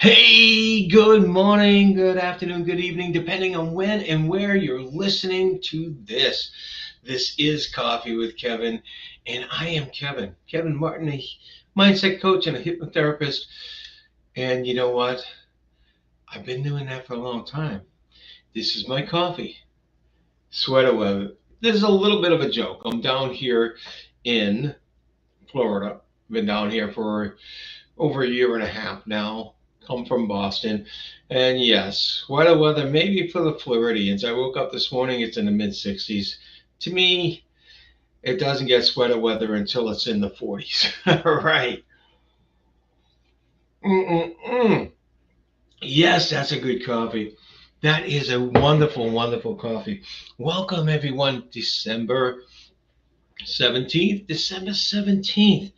Hey, good morning, good afternoon, good evening, depending on when and where you're listening to this. This is Coffee with Kevin, and I am Kevin Martin, a mindset coach and a hypnotherapist. And you know what? I've been doing that for a long time. This is my coffee, sweater weather. This is a little bit of a joke. I'm down here in Florida. Been down here for over a year and a half now. Come from Boston. And yes, weather weather, maybe for the Floridians. I woke up this morning, it's in the mid 60s. To me, it doesn't get sweater weather until it's in the 40s. Right. Mm-mm-mm. Yes, that's a good coffee. That is a wonderful, wonderful coffee. Welcome, everyone. December 17th. December 17th.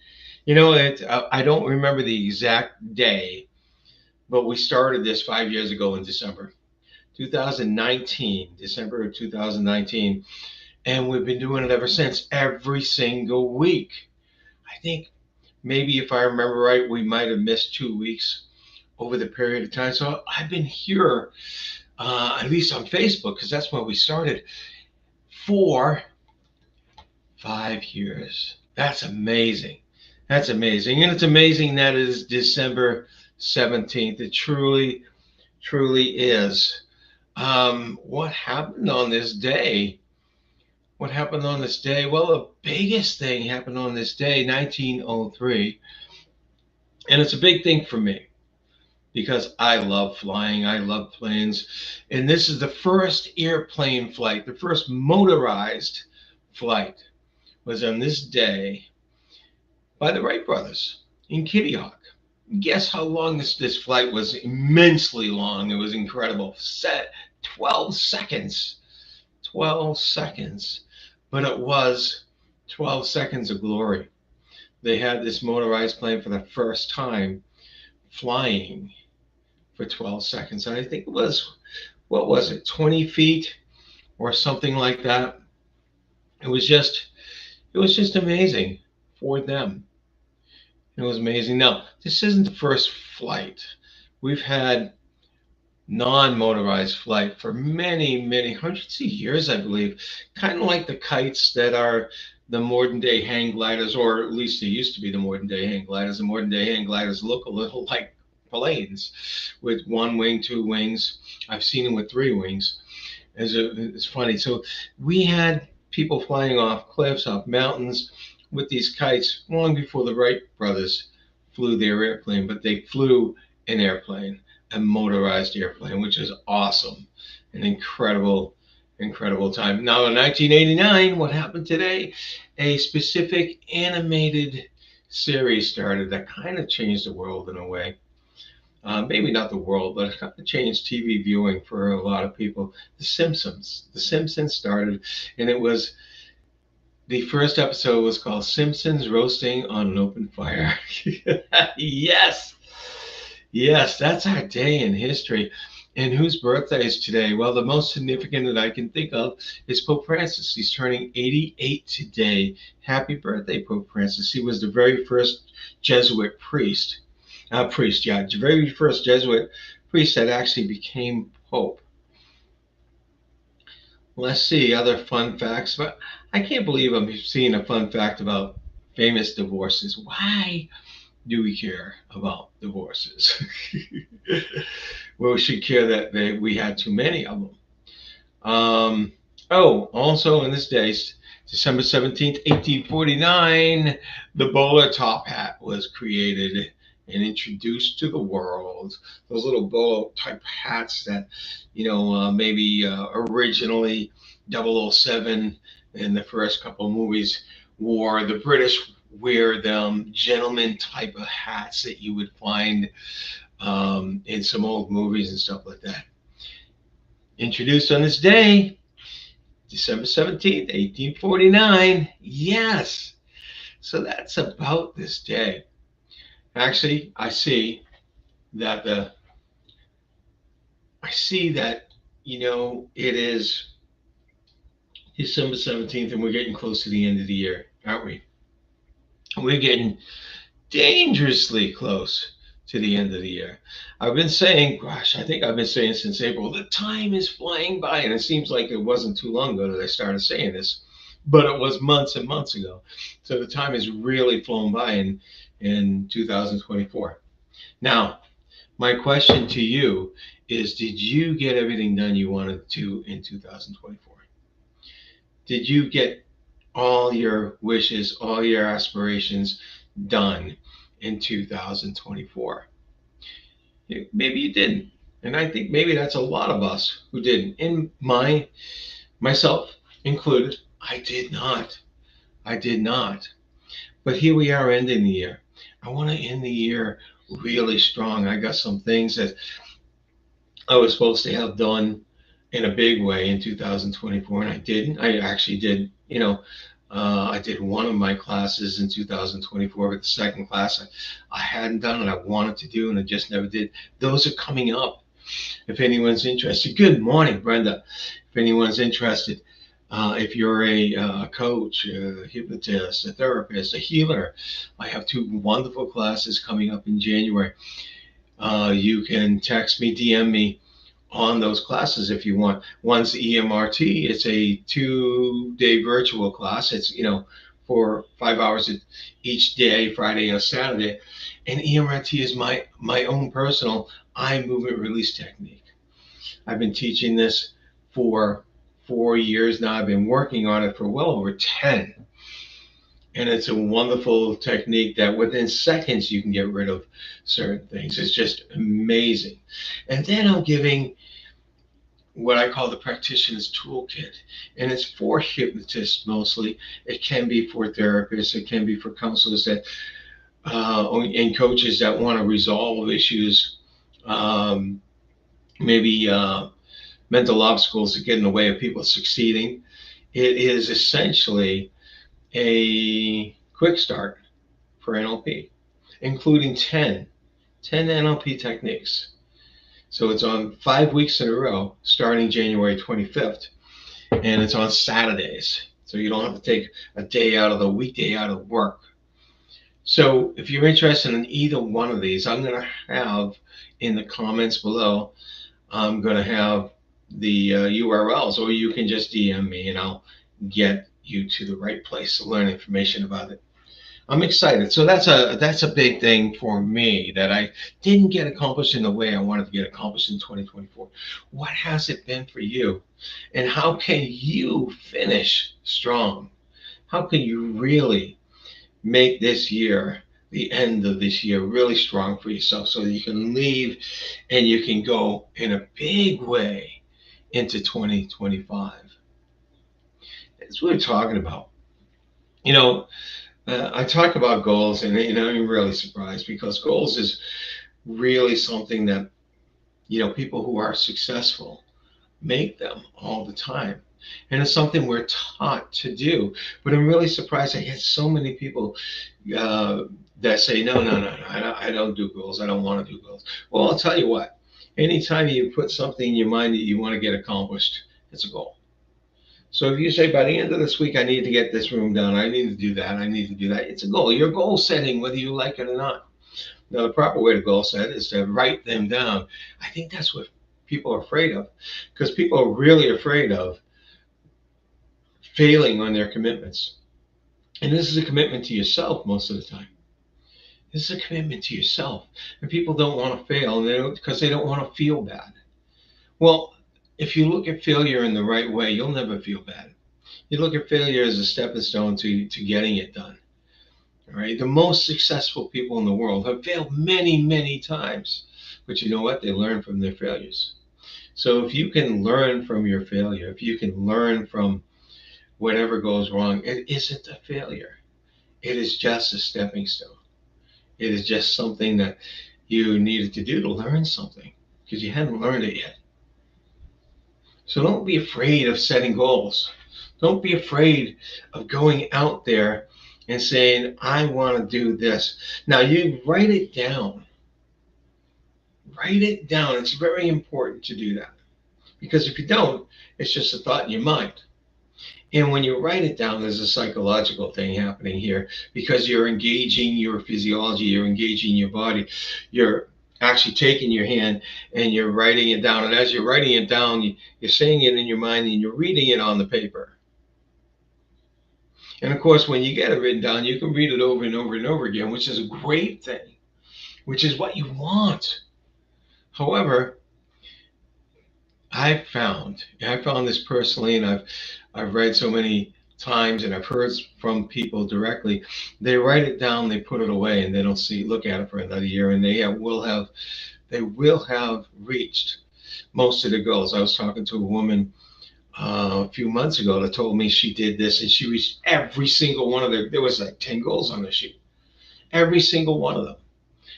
I don't remember the exact day, but we started this 5 years ago in December 2019, December of 2019. And we've been doing it ever since, every single week. I think maybe if I remember right, we might have missed 2 weeks over the period of time. So I've been here, at least on Facebook, because that's when we started, for 5 years. That's amazing. That's amazing. And it's amazing that it is December 17th. It truly, truly is. What happened on this day? What happened on this day? Well, the biggest thing happened on this day, 1903. And it's a big thing for me because I love flying. I love planes. And this is the first airplane flight, the first motorized flight was on this day by the Wright brothers in Kitty Hawk. Guess how long this flight was? Immensely long. It was incredible. Set 12 seconds. 12 seconds. But it was 12 seconds of glory. They had this motorized plane for the first time flying for 12 seconds. And I think it was, what was it, 20 feet or something like that. It was just, it was just amazing for them. It was amazing. Now, this isn't the first flight. We've had non-motorized flight for many, many hundreds of years, I believe. Kind of like the kites that are the modern day hang gliders, or at least they used to be the modern day hang gliders. The modern day hang gliders look a little like planes with one wing, two wings. I've seen them with three wings. It's funny. So we had people flying off cliffs, off mountains with these kites long before the Wright brothers flew their airplane, but they flew an airplane, a motorized airplane, which is awesome. An incredible, incredible time. Now, in 1989, what happened today? A specific animated series started that kind of changed the world in a way. Maybe not the world, but it kind of changed TV viewing for a lot of people. The Simpsons. The Simpsons started, and it was the first episode was called Simpsons Roasting on an Open Fire. Yes, yes, that's our day in history. And whose birthday is today? Well, the most significant that I can think of is Pope Francis. He's turning 88 today. Happy birthday, Pope Francis. He was the very first Jesuit priest. The very first Jesuit priest that actually became Pope. Let's see other fun facts. But I can't believe I'm seeing a fun fact about famous divorces. Why do we care about divorces? Well, we should care that we had too many of them. Also in this day, December 17th, 1849, the bowler top hat was created and introduced to the world. Those little bowler type hats that, maybe originally 007 in the first couple of movies wore. The British wear them gentleman type of hats that you would find in some old movies and stuff like that. Introduced on this day, December 17th, 1849. Yes. So that's about this day. Actually, that I see that, it is December 17th and we're getting close to the end of the year, aren't we? We're getting dangerously close to the end of the year. I've been saying, gosh, I think I've been saying since April, the time is flying by. And it seems like it wasn't too long ago that I started saying this, but it was months and months ago. So the time has really flown by in 2024. Now, my question to you is, did you get everything done you wanted to in 2024? Did you get all your wishes, all your aspirations done in 2024? Maybe you didn't. And I think maybe that's a lot of us who didn't. In myself included, I did not. I did not. But here we are ending the year. I want to end the year really strong. I got some things that I was supposed to have done in a big way in 2024, and I didn't. I actually did, I did one of my classes in 2024, but the second class I hadn't done and I wanted to do, and I just never did. Those are coming up. If anyone's interested, good morning, Brenda. If anyone's interested, if you're a coach, a hypnotist, a therapist, a healer, I have two wonderful classes coming up in January. You can text me, DM me on those classes if you want. One's EMRT. It's a 2-day virtual class. It's, for 5 hours each day, Friday and Saturday. And EMRT is my own personal eye movement release technique. I've been teaching this for 4 years now. I've been working on it for well over 10. And it's a wonderful technique that within seconds you can get rid of certain things. It's just amazing. And then I'm giving what I call the practitioner's toolkit. And it's for hypnotists mostly. It can be for therapists. It can be for counselors that and coaches that want to resolve issues, maybe mental obstacles that get in the way of people succeeding. It is essentially a quick start for NLP, including 10 NLP techniques. So it's on 5 weeks in a row, starting January 25th, and it's on Saturdays. So you don't have to take a day out of the weekday out of work. So if you're interested in either one of these, I'm going to have in the comments below, I'm going to have the URLs, or you can just DM me and I'll get you to the right place to learn information about it. I'm excited. So that's a big thing for me that I didn't get accomplished in the way I wanted to get accomplished in 2024. What has it been for you? And how can you finish strong? How can you really make this year, the end of this year, really strong for yourself so that you can leave and you can go in a big way into 2025? That's what we're talking about. I talk about goals, and I'm really surprised because goals is really something that people who are successful make them all the time, and it's something we're taught to do. But I'm really surprised I get so many people that say no, I don't do goals. I don't want to do goals. Well, I'll tell you what. Anytime you put something in your mind that you want to get accomplished, it's a goal. So if you say by the end of this week, I need to get this room done, I need to do that, I need to do that, it's a goal. You're goal setting whether you like it or not. Now, the proper way to goal set is to write them down. I think that's what people are afraid of, because people are really afraid of failing on their commitments. And this is a commitment to yourself most of the time. This is a commitment to yourself. And people don't want to fail because they don't want to feel bad. Well, if you look at failure in the right way, you'll never feel bad. You look at failure as a stepping stone to getting it done. All right. The most successful people in the world have failed many, many times. But you know what? They learn from their failures. So if you can learn from your failure, if you can learn from whatever goes wrong, it isn't a failure. It is just a stepping stone. It is just something that you needed to do to learn something because you hadn't learned it yet. So don't be afraid of setting goals. Don't be afraid of going out there and saying, I want to do this. Now, you write it down. Write it down. It's very important to do that. Because if you don't, it's just a thought in your mind. And when you write it down, there's a psychological thing happening here because you're engaging your physiology, you're engaging your body, you're actually taking your hand and you're writing it down. And as you're writing it down, you're saying it in your mind and you're reading it on the paper. And of course, when you get it written down, you can read it over and over and over again, which is a great thing, which is what you want. However, I found this personally, and I've read so many times, and I've heard from people directly. They write it down, they put it away, and they don't look at it for another year, and they will have reached most of the goals. I was talking to a woman a few months ago that told me she did this, and she reached every single one of them. There was like 10 goals on the sheet, every single one of them,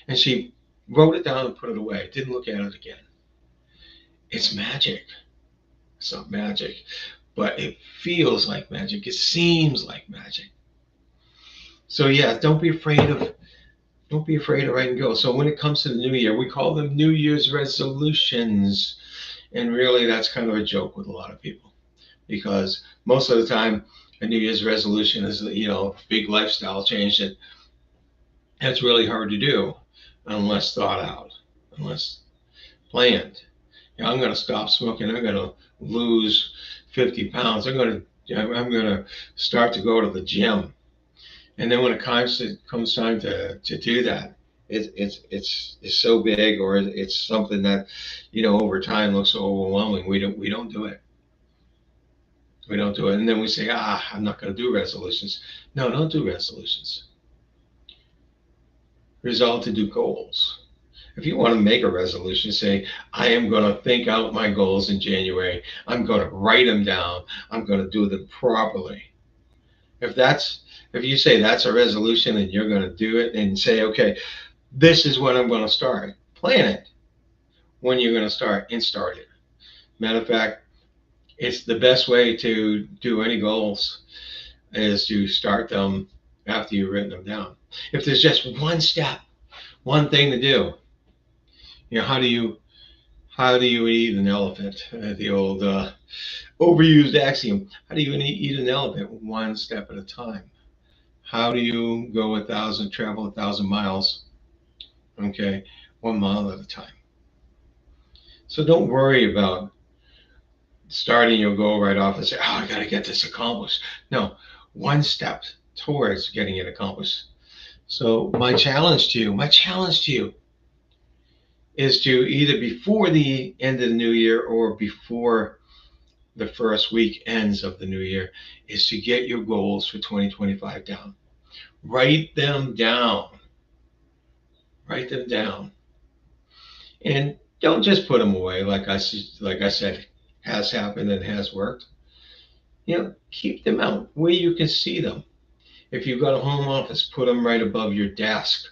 and she wrote it down and put it away. Didn't look at it again. It's magic. It's not magic, but it feels like magic. It seems like magic. So yeah, don't be afraid of writing goals. So when it comes to the new year, we call them New Year's resolutions, and really that's kind of a joke with a lot of people because most of the time a New Year's resolution is a big lifestyle change that's really hard to do unless thought out, unless planned. I'm going to stop smoking. I'm going to lose 50 pounds. I'm going to start to go to the gym. And then when it comes time to do that, it's so big, or it's something that over time looks so overwhelming. We don't do it. We don't do it. And then we say, I'm not going to do resolutions. No, don't do resolutions. Resolve to do goals. If you want to make a resolution, say, I am going to think out my goals in January. I'm going to write them down. I'm going to do them properly. If you say that's a resolution and you're going to do it and say, okay, this is when I'm going to start. Plan it when you're going to start and start it. Matter of fact, it's the best way to do any goals is to start them after you've written them down. If there's just one step, one thing to do, how do you eat an elephant? The old overused axiom. How do you eat an elephant? One step at a time. How do you travel 1,000 miles? Okay, 1 mile at a time. So don't worry about starting your goal right off and say, I got to get this accomplished. No, one step towards getting it accomplished. So my challenge to you is to either before the end of the new year or before the first week ends of the new year is to get your goals for 2025 down. Write them down. Write them down. And don't just put them away like I said has happened and has worked. Keep them out where you can see them. If you've got a home office, put them right above your desk.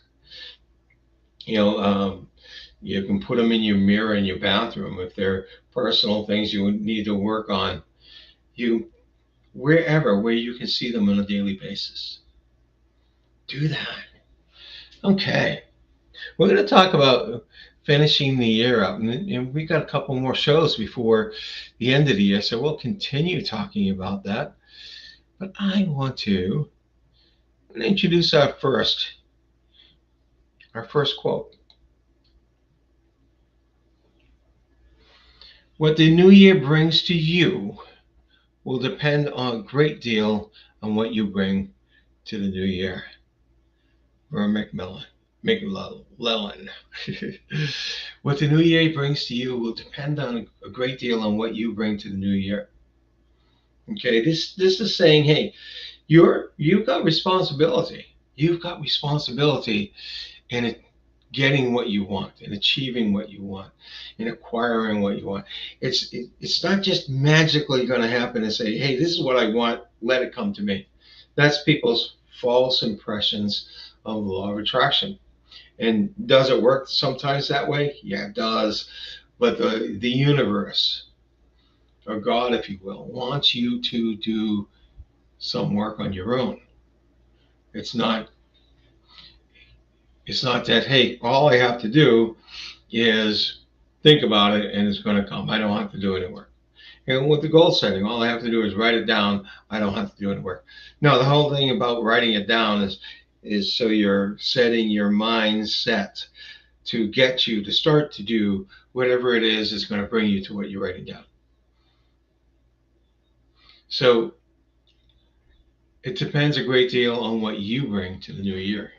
You can put them in your mirror in your bathroom if they're personal things you need to work on. Wherever where you can see them on a daily basis. Do that. Okay. We're going to talk about finishing the year up, and we got a couple more shows before the end of the year, so we'll continue talking about that. But I want to introduce our first quote. What the new year brings to you will depend a great deal on what you bring to the new year. Vern McClellan. What the new year brings to you will depend on a great deal on what you bring to the new year. Okay, this is saying, hey, you've got responsibility. You've got responsibility in getting what you want, in achieving what you want, in acquiring what you want. It's not just magically going to happen and say, hey, this is what I want, let it come to me. That's people's false impressions of the law of attraction. And does it work sometimes that way? Yeah, it does. But the universe, or God, if you will, wants you to do some work on your own. It's not that, hey, all I have to do is think about it and it's going to come. I don't have to do any work. And with the goal setting, all I have to do is write it down. I don't have to do any work. No, the whole thing about writing it down is so you're setting your mindset to get you to start to do whatever it is that's going to bring you to what you're writing down. So it depends a great deal on what you bring to the new year.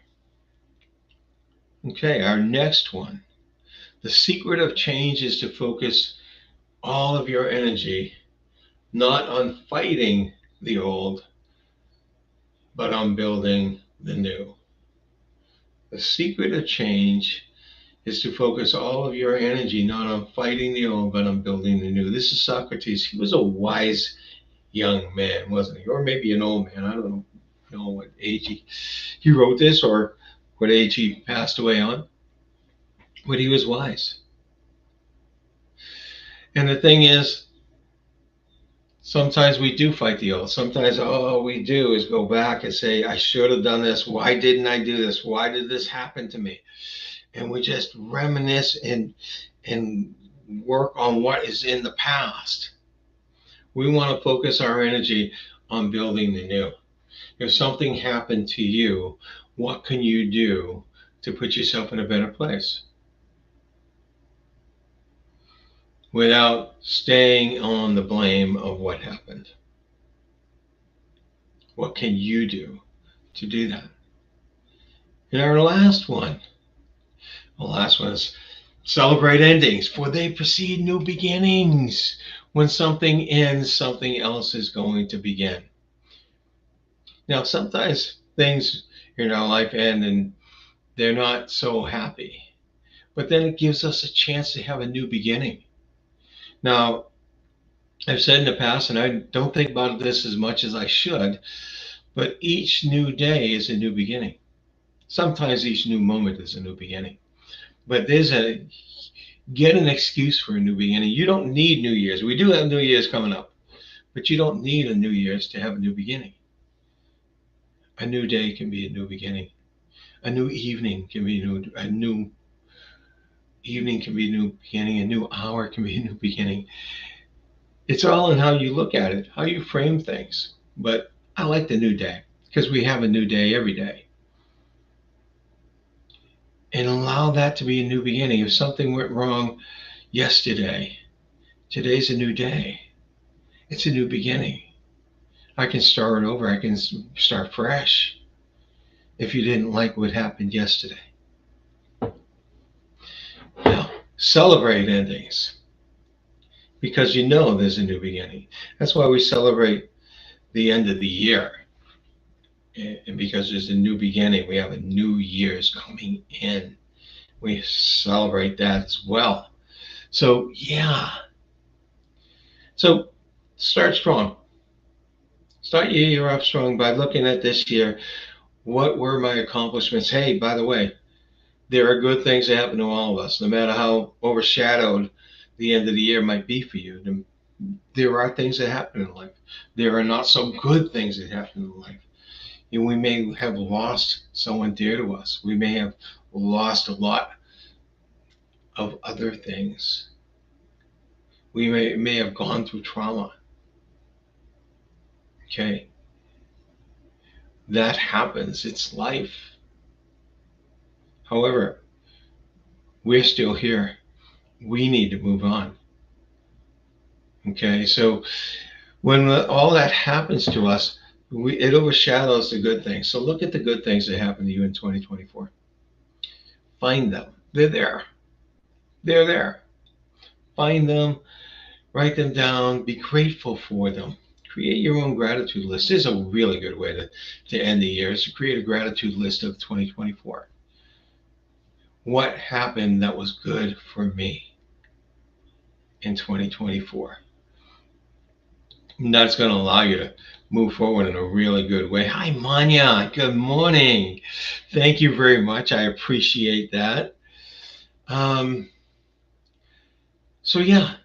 Okay, our next one. The secret of change is to focus all of your energy not on fighting the old, but on building the new. The secret of change is to focus all of your energy not on fighting the old, but on building the new. This is Socrates. He was a wise young man, wasn't he? Or maybe an old man. I don't know what age he wrote this or what age he passed away on, but he was wise. And the thing is, sometimes we do fight the old. Sometimes all we do is go back and say, I should have done this. Why didn't I do this? Why did this happen to me? And we just reminisce and work on what is in the past. We want to focus our energy on building the new. If something happened to you, what can you do to put yourself in a better place without staying on the blame of what happened? What can you do to do that? And our last one, the last one is celebrate endings, for they precede new beginnings. When something ends, something else is going to begin. Now, sometimes things in our life end and they're not so happy, but then it gives us a chance to have a new beginning. Now, I've said in the past, and I don't think about this as much as I should, but each new day is a new beginning. Sometimes each new moment is a new beginning. But get an excuse for a new beginning. You don't need New Year's. We do have New Year's coming up, but you don't need a New Year's to have a new beginning. A new day can be a new beginning. A new evening can be a new evening can be a new beginning. A new hour can be a new beginning. It's all in how you look at it, how you frame things. But I like the new day because we have a new day every day. And allow that to be a new beginning. If something went wrong yesterday, today's a new day. It's a new beginning. I can start over. I can start fresh if you didn't like what happened yesterday. Now, celebrate endings because you know there's a new beginning. That's why we celebrate the end of the year. And because there's a new beginning, we have a new year's coming in. We celebrate that as well. So, yeah. So, start strong. Start your year off strong by looking at this year. What were my accomplishments? Hey, by the way, there are good things that happen to all of us, no matter how overshadowed the end of the year might be for you. There are things that happen in life. There are not so good things that happen in life. And we may have lost someone dear to us. We may have lost a lot of other things. We may have gone through trauma. Okay. That happens. It's life. However, we're still here. We need to move on. Okay. So when all that happens to us, it overshadows the good things. So look at the good things that happened to you in 2024. Find them. They're there. They're there. Find them, write them down, be grateful for them. Create your own gratitude list. This is a really good way to end the year, is to create a gratitude list of 2024. What happened that was good for me in 2024? And that's going to allow you to move forward in a really good way. Hi, Manya. Good morning. Thank you very much. I appreciate that. So, yeah,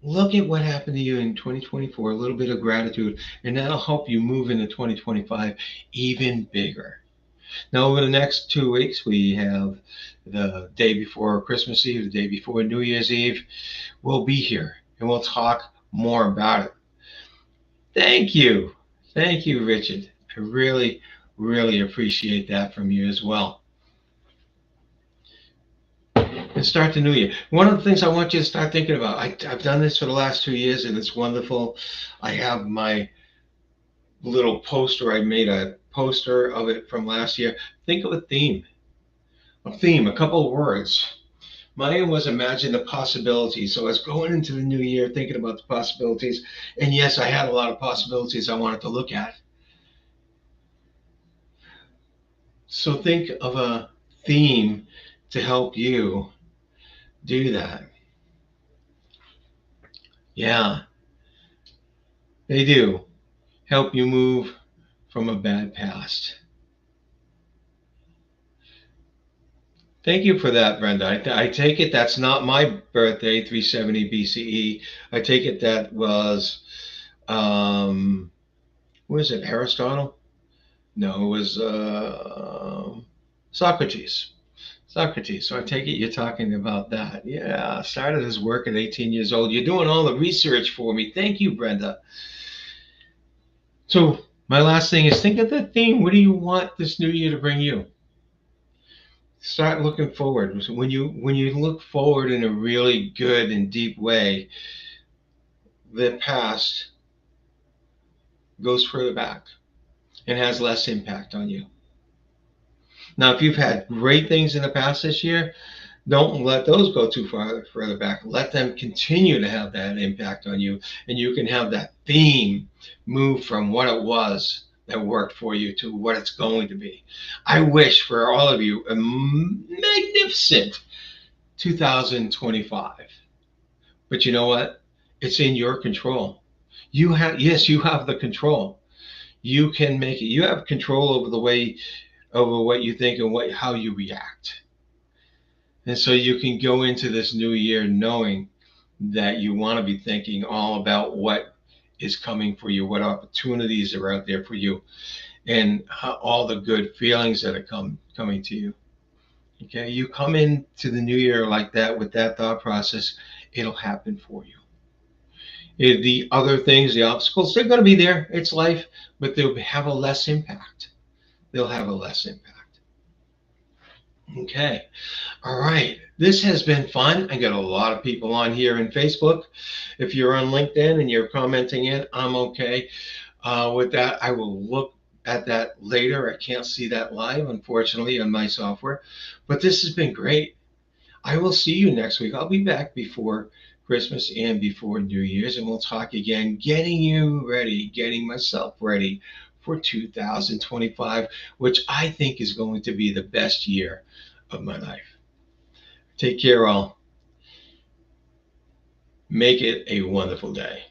look at what happened to you in 2024, a little bit of gratitude, and that'll help you move into 2025 even bigger. Now, over the next 2 weeks, we have the day before Christmas Eve, the day before New Year's Eve. We'll be here and we'll talk more about it. Thank you. Thank you, Richard. I really, really appreciate that from you as well. And start the new year. One of the things I want you to start thinking about, I've done this for the last 2 years and it's wonderful. I have my little poster. I made a poster of it from last year. Think of a couple of words. Mine was imagine the possibilities. So I was going into the new year thinking about the possibilities. And yes, I had a lot of possibilities I wanted to look at. So think of a theme to help you do that. Yeah, they do help you move from a bad past. Thank you for that, Brenda. I take it that's not my birthday, 370 BCE. I take it that was, um, what is it, Aristotle? No, it was Socrates. Socrates. So I take it you're talking about that. Yeah, started his work at 18 years old. You're doing all the research for me. Thank you, Brenda. So my last thing is think of the theme. What do you want this new year to bring you? Start looking forward. When you look forward in a really good and deep way, the past goes further back and has less impact on you. Now, if you've had great things in the past this year, don't let those go too far further back. Let them continue to have that impact on you, and you can have that theme move from what it was that worked for you to what it's going to be. I wish for all of you a magnificent 2025. But you know what? It's in your control. You have the control. You can make it. You have control over what you think and how you react. And so you can go into this new year knowing that you want to be thinking all about what is coming for you, what opportunities are out there for you, and all the good feelings that are coming to you. Okay, you come into the new year like that with that thought process, it'll happen for you. The other things, the obstacles, they're going to be there. It's life, but they'll have a less impact. They'll have a less impact. Okay. All right. This has been fun. I got a lot of people on here in Facebook. If you're on LinkedIn and you're commenting in, I'm okay with that. I will look at that later. I can't see that live, unfortunately, on my software. But this has been great. I will see you next week. I'll be back before Christmas and before New Year's, and we'll talk again, getting you ready, getting myself ready for 2025, which I think is going to be the best year of my life. Take care, all. Make it a wonderful day.